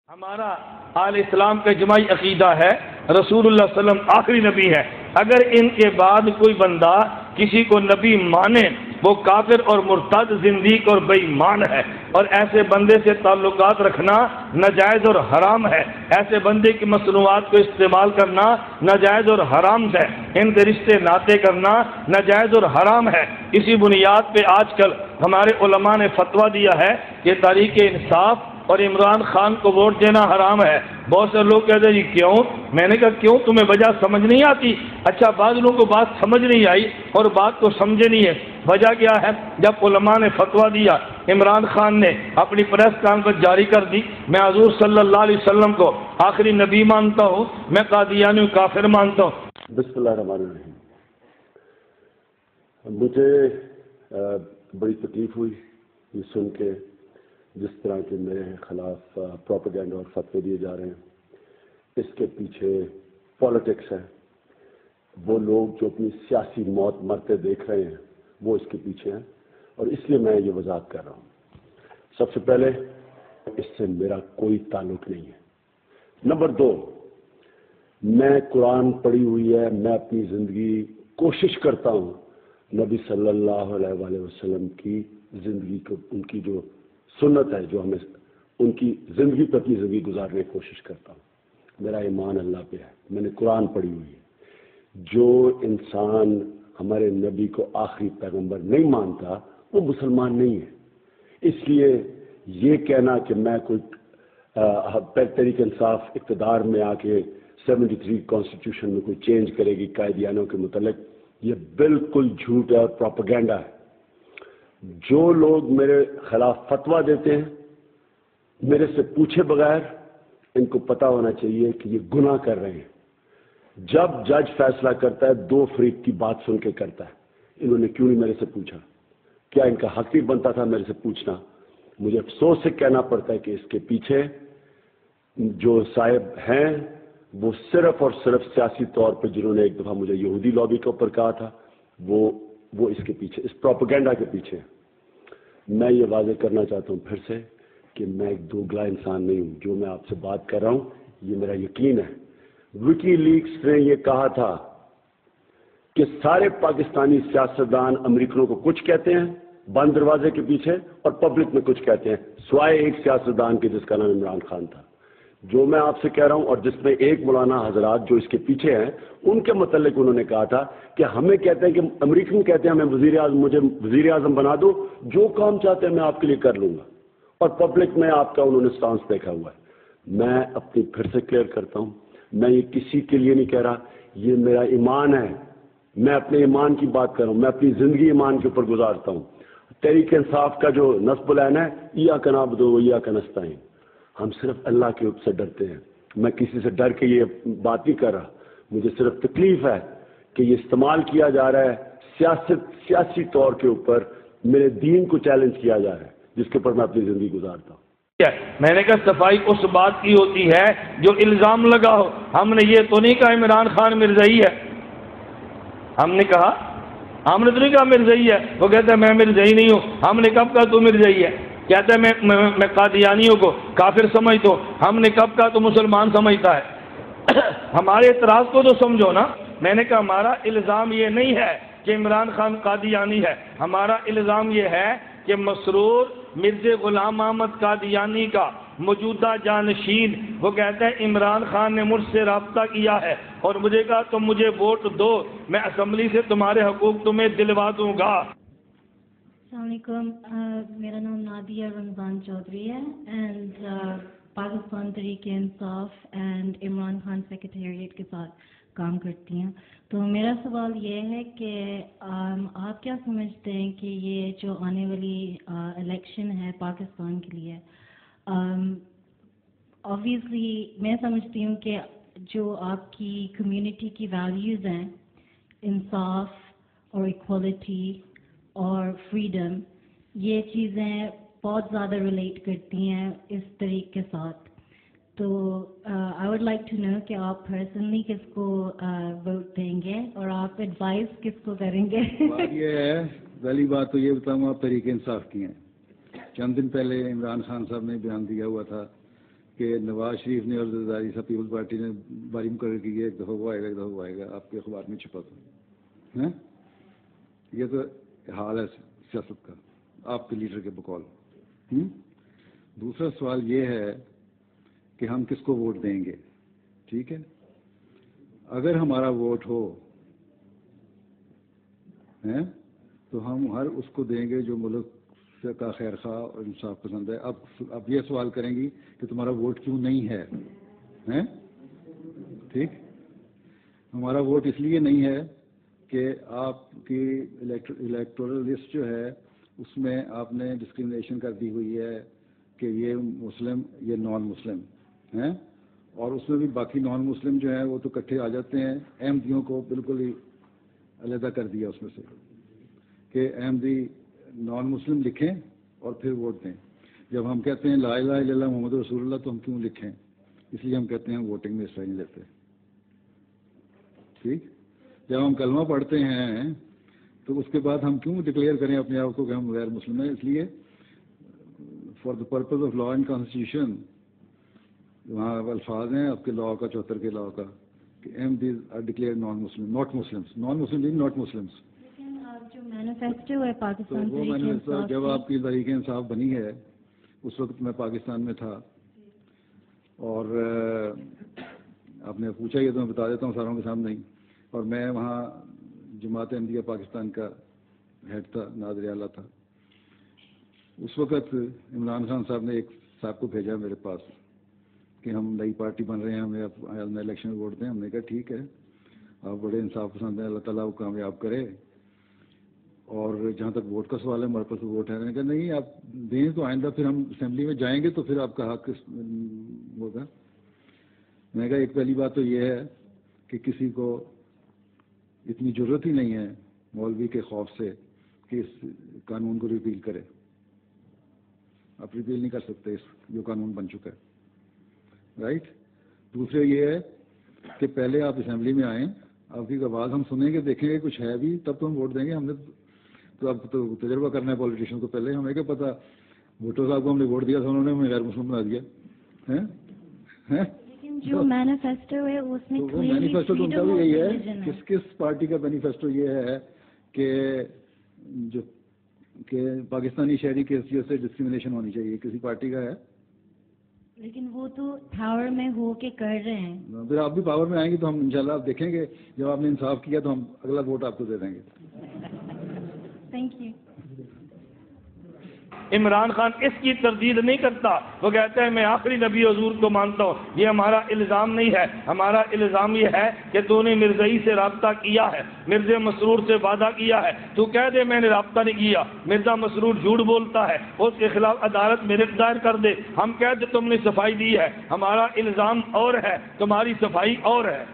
ہمارا آل اسلام کا اجماعی عقیدہ ہے رسول اللہ صلی اللہ علیہ وسلم آخری نبی ہے۔ اگر ان کے بعد کوئی بندہ کسی کو نبی مانے وہ کافر اور مرتد، زندیق اور بے ایمان ہے، اور ایسے بندے سے تعلقات رکھنا ناجائز اور حرام ہے۔ ایسے بندے کی مصنوعات کو استعمال کرنا ناجائز اور حرام ہے۔ ان کے رشتے ناطے کرنا ناجائز اور حرام ہے۔ اسی بنیاد پہ آج کل ہمارے علماء نے فتویٰ دیا ہے کہ تحریک انصاف اور عمران خان کو ووٹ دینا حرام ہے۔ بہت سے لوگ کہتے ہیں جی کیوں؟ میں نے کہا کیوں، تمہیں وجہ سمجھ نہیں آتی؟ اچھا، بعض لوگوں کو بات سمجھ نہیں آئی اور بات کو سمجھے نہیں ہے۔ وجہ کیا ہے؟ جب علماء نے فتویٰ دیا، عمران خان نے اپنی پریس کانفرنس جاری کر دی، میں حضور صلی اللہ علیہ وسلم کو آخری نبی مانتا ہوں، میں قادیانی کافر مانتا ہوں۔ بسم اللہ الرحمن الرحیم۔ مجھے بڑی تکلیف ہوئی یہ سن کے جس طرح کے میرے خلاف پروپیگنڈا اور فتوے دیے جا رہے ہیں۔ اس کے پیچھے پالیٹکس ہے۔ وہ لوگ جو اپنی سیاسی موت مرتے دیکھ رہے ہیں وہ اس کے پیچھے ہیں، اور اس لیے میں یہ وضاحت کر رہا ہوں۔ سب سے پہلے اس سے میرا کوئی تعلق نہیں ہے۔ نمبر دو، میں قرآن پڑھی ہوئی ہے، میں اپنی زندگی کوشش کرتا ہوں نبی صلی اللہ علیہ وآلہ وسلم کی زندگی کو، ان کی جو سنت ہے، جو ہمیں ان کی زندگی پر اپنی زندگی گزارنے کی کوشش کرتا ہوں۔ میرا ایمان اللہ پہ ہے، میں نے قرآن پڑھی ہوئی ہے۔ جو انسان ہمارے نبی کو آخری پیغمبر نہیں مانتا وہ مسلمان نہیں ہے۔ اس لیے یہ کہنا کہ میں کوئی تحریک انصاف اقتدار میں آ کے 73 کانسٹیٹیوشن میں کوئی چینج کرے گی قائدیانوں کے متعلق، یہ بالکل جھوٹ ہے اور پروپیگنڈا ہے۔ جو لوگ میرے خلاف فتویٰ دیتے ہیں میرے سے پوچھے بغیر، ان کو پتہ ہونا چاہیے کہ یہ گناہ کر رہے ہیں۔ جب جج فیصلہ کرتا ہے دو فریق کی بات سن کے کرتا ہے۔ انہوں نے کیوں نہیں میرے سے پوچھا؟ کیا ان کا حق بھی بنتا تھا میرے سے پوچھنا؟ مجھے افسوس سے کہنا پڑتا ہے کہ اس کے پیچھے جو صاحب ہیں وہ صرف اور صرف سیاسی طور پہ، جنہوں نے ایک دفعہ مجھے یہودی لابی کے اوپر کہا تھا، وہ اس کے پیچھے، اس پروپیگنڈا کے پیچھے۔ میں یہ واضح کرنا چاہتا ہوں پھر سے کہ میں ایک دوگلا انسان نہیں ہوں۔ جو میں آپ سے بات کر رہا ہوں یہ میرا یقین ہے۔ وکی لیکس نے یہ کہا تھا کہ سارے پاکستانی سیاستدان امریکنوں کو کچھ کہتے ہیں بند دروازے کے پیچھے اور پبلک میں کچھ کہتے ہیں، سوائے ایک سیاستدان کے جس کا نام عمران خان تھا۔ جو میں آپ سے کہہ رہا ہوں، اور جس میں ایک مولانا حضرات جو اس کے پیچھے ہیں، ان کے متعلق انہوں نے کہا تھا کہ ہمیں کہتے ہیں کہ امریکن کہتے ہیں ہمیں مجھے وزیر اعظم بنا دو، جو کام چاہتے ہیں میں آپ کے لیے کر لوں گا، اور پبلک میں آپ کا انہوں نے سٹانس دیکھا ہوا ہے۔ میں اپنی پھر سے کلیئر کرتا ہوں، میں یہ کسی کے لیے نہیں کہہ رہا، یہ میرا ایمان ہے۔ میں اپنے ایمان کی بات کر رہا ہوں، میں اپنی زندگی ایمان کے اوپر گزارتا ہوں۔ تحریک انصاف کا جو نصب العین ہے، ایاک نعبد و ایاک نستعین، ہم صرف اللہ کے سے ڈرتے ہیں۔ میں کسی سے ڈر کے یہ بات نہیں کر رہا، مجھے صرف تکلیف ہے کہ یہ استعمال کیا جا رہا ہے سیاسی طور کے اوپر، میرے دین کو چیلنج کیا جا رہا ہے جس کے اوپر میں اپنی زندگی گزارتا ہوں۔ میں نے کہا صفائی اس بات کی ہوتی ہے جو الزام لگا ہو۔ ہم نے یہ تو نہیں کہا عمران خان مرزائی ہے، ہم نے تو نہیں کہا مرزائی ہے۔ وہ کہتا ہے میں مرزائی نہیں ہوں، ہم نے کب کہا تو مرزائی ہے؟ کہتا ہے میں قادیانیوں کو کافر سمجھتا ہوں، ہم نے کب کہا تو مسلمان سمجھتا ہے؟ ہمارے اعتراض کو تو سمجھو نا۔ میں نے کہا ہمارا الزام یہ نہیں ہے کہ عمران خان قادیانی ہے، ہمارا الزام یہ ہے کہ مسرور مرزا غلام احمد قادیانی کا موجودہ جانشین، وہ کہتا ہے عمران خان نے مجھ سے رابطہ کیا ہے اور مجھے کہا تم مجھے ووٹ دو، میں اسمبلی سے تمہارے حقوق تمہیں دلوا دوں گا۔ السلام علیکم، میرا نام نادیہ رمضان چودھری ہے، and Pakistan Tehreek Insaf and Imran Khan secretariat کے ساتھ کام کرتی ہیں۔ تو میرا سوال یہ ہے کہ آپ کیا سمجھتے ہیں کہ یہ جو آنے والی الیکشن ہے پاکستان کے لیے، obviously میں سمجھتی ہوں کہ جو آپ کی کمیونٹی کی ویلیوز ہیں، انصاف اور ایکوالٹی اور فریڈم، یہ چیزیں بہت زیادہ ریلیٹ کرتی ہیں اس طریقے کے ساتھ۔ تو I would like to know کہ آپ پرسنلی کس کو ووٹ دیں گے اور آپ ایڈوائز کس کو کریں گے؟ بات یہ ہے، پہلی بات تو یہ بتاؤں آپ تحریک انصاف کی ہیں۔ چند دن پہلے عمران خان صاحب نے بیان دیا ہوا تھا کہ نواز شریف نے اور زرداری صاحب پیپلز پارٹی نے باری مقرر کی ہے، ایک دفعہ وہ آئے گا ایک دفعہ وہ آئے گا، آپ کے اخبار میں چھپا تھا. یہ تو حال ہے سیاست کا آپ کے لیڈر کے بقول. دوسرا سوال یہ ہے کہ ہم کس کو ووٹ دیں گے. ٹھیک ہے، اگر ہمارا ووٹ ہو تو ہم ہر اس کو دیں گے جو ملک کا خیر خواہ اور انصاف پسند ہے. اب یہ سوال کریں گی کہ تمہارا ووٹ کیوں نہیں ہے. ٹھیک، ہمارا ووٹ اس لیے نہیں ہے کہ آپ کی الیکٹورل لسٹ جو ہے اس میں آپ نے ڈسکریمنیشن کر دی ہوئی ہے کہ یہ مسلم یہ نان مسلم ہیں، اور اس میں بھی باقی نان مسلم جو ہیں وہ تو اکٹھے آ جاتے ہیں. احمدیوں کو بالکل ہی علیحدہ کر دیا اس میں سے کہ احمدی نان مسلم لکھیں اور پھر ووٹ دیں. جب ہم کہتے ہیں لا الہ الا اللہ محمد رسول اللہ تو ہم کیوں لکھیں؟ اس لیے ہم کہتے ہیں ووٹنگ میں حصہ نہیں لیتے. ٹھیک، جب ہم کلمہ پڑھتے ہیں تو اس کے بعد ہم کیوں ڈکلیئر کریں اپنے آپ کو کہ ہم غیر مسلم ہیں؟ اس لیے for the purpose of law and constitution وہاں الفاظ ہیں آپ کے لا کا 74 کے لا کا کہ Ahmadis are declared non Muslim not Muslims, non Muslim not Muslims. جو مینیفیسٹو ہے پاکستان وہ مینیفیسٹو جب آپ کی تحریک انصاف بنی ہے اس وقت میں پاکستان میں تھا، اور آپ نے پوچھا یہ تو میں بتا دیتا ہوں ساروں کے سامنے ہی. اور میں وہاں جماعت احمدیہ پاکستان کا ہیڈ تھا، ناظر اعلیٰ تھا. اس وقت عمران خان صاحب نے ایک صاحب کو بھیجا میرے پاس کہ ہم نئی پارٹی بن رہے ہیں، ہمیں الیکشن میں ووٹ دیں. ہم نے کہا ٹھیک ہے، آپ بڑے انصاف پسند ہیں، اللہ تعالیٰ کو کامیاب کرے. اور جہاں تک ووٹ کا سوال ہے ہمارے پاس ووٹ ہے. میں نے کہا نہیں آپ دیں تو آئندہ پھر ہم اسمبلی میں جائیں گے تو پھر آپ کا حق ہوگا. میں نے کہا ایک پہلی بات تو یہ ہے کہ کسی کو اتنی ضرورت ہی نہیں ہے مولوی کے خوف سے کہ اس قانون کو ریپیل کرے. آپ ریپیل نہیں کر سکتے اس جو قانون بن چکا ہے. رائٹ. دوسرے یہ ہے کہ پہلے آپ اسمبلی میں آئیں، آپ کی آواز ہم سنیں گے، دیکھیں گے کچھ ہے بھی تب تو ہم ووٹ دیں گے. ہم نے تو اب تو تجربہ کرنا ہے پولیٹیشین کو. پہلے ہمیں کیا پتا، بھٹو صاحب کو ہم نے ووٹ دیا تھا، انہوں نے ہمیں غیر مسلم بنا دیا. لیکن جو مینیفیسٹو ہے اس میں وہ مینیفیسٹو تو ان کا بھی یہی ہے. کس پارٹی کا مینیفیسٹو یہ ہے کہ جو کہ پاکستانی شہری کی حیثیت سے ڈسکریمنیشن ہونی چاہیے؟ کسی پارٹی کا ہے؟ لیکن وہ تو پاور میں ہو کے کر رہے ہیں. پھر آپ بھی پاور میں آئیں گے تو ہم انشاءاللہ آپ دیکھیں گے جب آپ نے انصاف کیا تو ہم اگلا ووٹ آپ کو دے دیں گے. Thank you. عمران خان اس کی تردید نہیں کرتا، وہ کہتا ہے میں آخری نبی حضور کو مانتا ہوں. یہ ہمارا الزام نہیں ہے. ہمارا الزام یہ ہے کہ تو نے مرزائی سے رابطہ کیا ہے، مرزا مسرور سے وعدہ کیا ہے. تو کہہ دے میں نے رابطہ نہیں کیا، مرزا مسرور جھوٹ بولتا ہے، اس کے خلاف عدالت میں رفع دائر کر دے. ہم کہہ دے تم نے صفائی دی ہے، ہمارا الزام اور ہے، تمہاری صفائی اور ہے.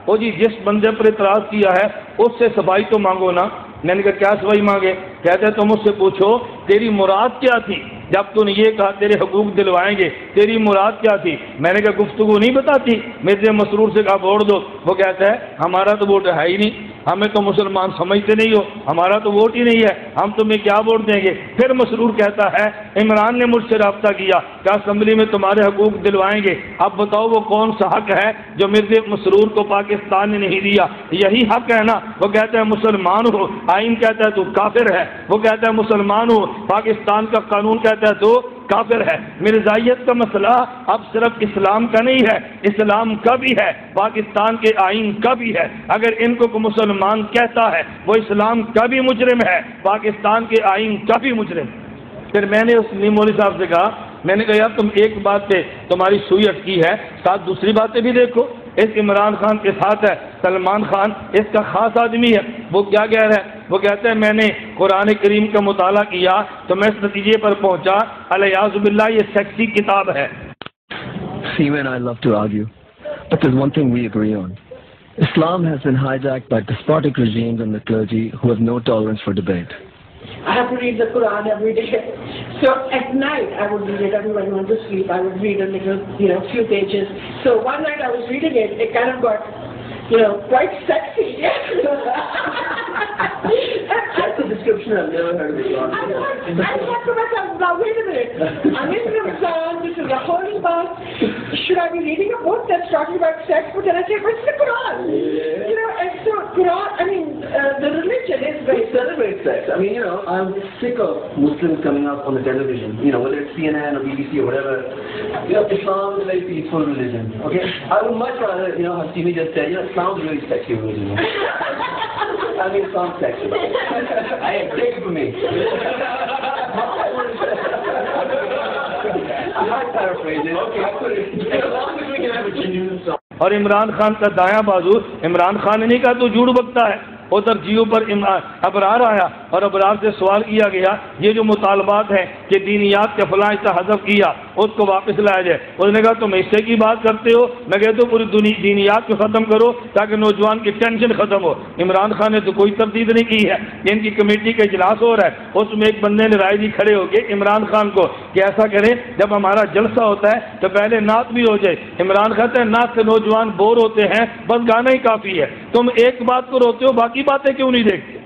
وہ جی جس بندے پر اعتراض کیا ہے اس سے صفائی تو مانگو نا. میں نے کہا کیا صفائی مانگے؟ کہتے تم اس سے پوچھو تیری مراد کیا تھی جب تو نے یہ کہا تیرے حقوق دلوائیں گے، تیری مراد کیا تھی؟ میں نے کہا گفتگو نہیں بتاتی. مرزا مسرور سے کہا ووٹ دو، وہ کہتا ہے ہمارا تو ووٹ ہے ہی نہیں، ہمیں تو مسلمان سمجھتے نہیں ہو، ہمارا تو ووٹ ہی نہیں ہے، ہم تمہیں کیا ووٹ دیں گے؟ پھر مسرور کہتا ہے عمران نے مجھ سے رابطہ کیا کہ اسمبلی میں تمہارے حقوق دلوائیں گے. اب بتاؤ وہ کون سا حق ہے جو مرزا مسرور کو پاکستان نے نہیں دیا؟ یہی حق ہے نا. وہ کہتا ہے مسلمان ہو، آئین کہتا ہے تو کافر ہے. وہ کہتا ہے مسلمان ہو، پاکستان کا قانون کہتا ہے تو کافر ہے. مرزائیت کا مسئلہ اب صرف اسلام کا نہیں ہے، اسلام کا بھی ہے، پاکستان کے آئین کا بھی ہے. اگر ان کو مسلمان کہتا ہے وہ اسلام کا بھی مجرم ہے، پاکستان کے آئین کا بھی مجرم. پھر میں نے اس مولوی صاحب سے کہا، میں نے کہا یار تم ایک بات پہ تمہاری سوئی اٹکی ہے، ساتھ دوسری باتیں بھی دیکھو. اس عمران خان کے ساتھ ہے سلمان خان، اس کا خاص آدمی ہے. وہ کیا کہہ رہا ہے؟ وہ کہتے ہیں میں نے قرآن کریم کا مطالعہ کیا تو میں اس نتیجے پر پہنچا الیاذ باللہ یہ سیکسی کتاب ہے. Seema and I love to argue, but there's one thing we agree on. Islam has been hijacked by despotic regimes and the clergy who have no tolerance for debate. I have to read the Quran every day. So at night I would read it. Everybody went to sleep. I would read a little, few pages. So one night I was reading it. It kind of got, quite sexy. That's a description I've never heard before. I thought to myself, now wait a minute, I'm in Ramadan, this is a holy month, should I be reading a book that's talking about sex? But then I say, but it's the Quran. You know, and so Quran, I mean, the religion is very... Celebrate sex. I mean, you know, I'm sick of Muslims coming up on the television, you know, whether it's CNN or BBC or whatever. You know, Islam is a very peaceful religion, okay? I would much rather, you know, Hasimi just said, you know, Islam is a really sexy religion. I mean, Islam's sexy. I take it for me. I might paraphrase it. Okay, I put it. As long as we can have a genuine song. اور عمران خان کا دایاں بازو عمران خان نے نہیں کہا تو جھوٹ بکتا ہے. ادھر جیو پر ابرار آیا اور ابرار سے سوال کیا گیا یہ جو مطالبات ہیں کہ دینیات کا فلاں حصہ حذف کیا اس کو واپس لایا جائے. اس نے کہا تم حصے کی بات کرتے ہو, میں کہتا ہوں پوری دینیات کو ختم کرو تاکہ نوجوان کی ٹینشن ختم ہو. عمران خان نے تو کوئی تردید نہیں کی ہے. ان کی کمیٹی کا اجلاس ہو رہا ہے, اس میں ایک بندے نے رائے دی کھڑے ہو کے عمران خان کو کہ ایسا کریں جب ہمارا جلسہ ہوتا ہے تو پہلے نعت بھی ہو جائے. عمران کہتا ہے نعت سے نوجوان بور ہوتے ہیں, بس گانا ہی کافی ہے. تم ایک بات کو روتے ہو باقی باتیں کیوں نہیں دیکھتے؟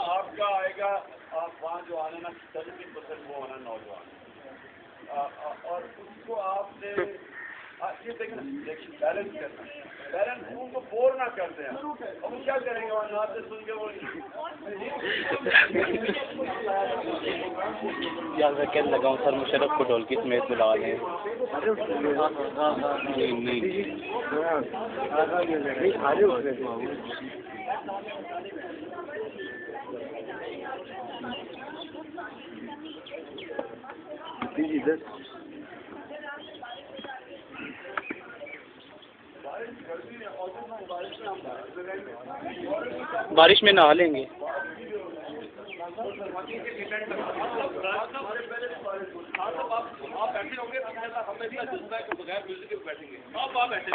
آپ کا آئے گا, آپ وہاں جو آنا نا 70% وہ آنا نوجوان, اور اس کو آپ نے یہ دیکھیں بیلنس کرنا, بیلنس ان کو بور نہ کرتے ہیں. اب وہ کیا کریں گے وہاں نعت سے سن کے وہ یاد رکھیں لگاؤں سر مشرف کو ڈھولکی سمیت بلا لیں. بارش میں نہا لیں گے. آپ بیٹھے ہوں گے, ہمیں اتنا جذبہ ہے کہ بغیر میوزک کے بیٹھیں گے. آپ بیٹھے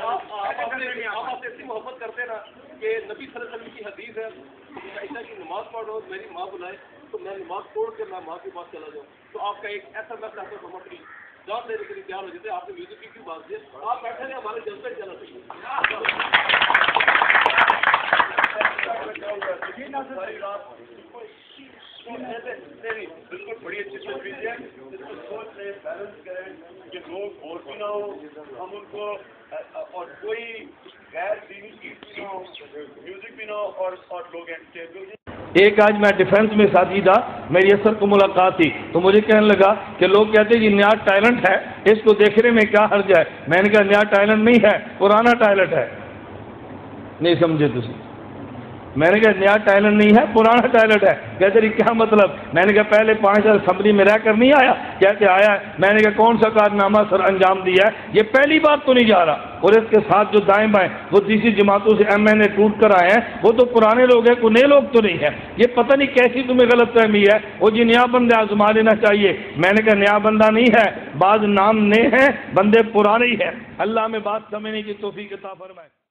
آپ سے اتنی محبت کرتے نا کہ نبی صلی اللہ علیہ وسلم کی حدیث ہے ایسا کہ نماز پڑھو میری ماں بلائے تو میں نماز توڑ کے میں ماں کے پاس چلا جاؤں. تو آپ کا ایک ایسا میں چاہتا ہوں سمجھ لیجیے جان دینے کے لیے تیار ہو جاتے. آپ نے میوزک کی کیوں بات کی, آپ بیٹھے ہیں ہمارے جذبے چلا بالکل بڑی اچھی تصویر ہے. اس کو سوچ لیں, بیلنس کریں کہ لوگ بور بھی نہ ہو, ہم ان کو اور کوئی غیر دینی چیز نہ ہو, میوزک بھی نہ ہو اور لوگ انٹرٹین. ایک آج میں ڈیفینس میں ساتھی تھا, میری اثر کو ملاقات تھی تو مجھے کہنے لگا کہ لوگ کہتے ہیں یہ نیا ٹیلنٹ ہے, اس کو دیکھنے میں کیا حرج ہے. میں نے کہا نیا ٹیلنٹ نہیں ہے, پرانا ٹیلنٹ ہے. نہیں سمجھے تسی؟ میں نے کہا نیا ٹیلنٹ نہیں ہے, پرانا ٹیلنٹ ہے. کہتے رہی کیا مطلب؟ میں نے کہا پہلے 5 سال اسمبلی میں رہ کر نہیں آیا. کہتے آیا ہے. میں نے کہا کون سا کارنامہ سر انجام دیا ہے, یہ پہلی بات تو نہیں جا رہا. اور اس کے ساتھ جو دائیں بائیں وہ تیسری جماعتوں سے MNA ٹوٹ کر آئے ہیں وہ تو پرانے لوگ ہیں, کوئی نئے لوگ تو نہیں ہیں. یہ پتہ نہیں کیسی تمہیں غلط فہمی ہے. وہ جی نیا بندہ آزما لینا چاہیے. میں نے کہا نیا بندہ نہیں ہے, بعض نام نئے ہیں, بندے پرانے ہی ہیں. اللہ میں بات سمجھنے کی توفیق عطا فرمائے.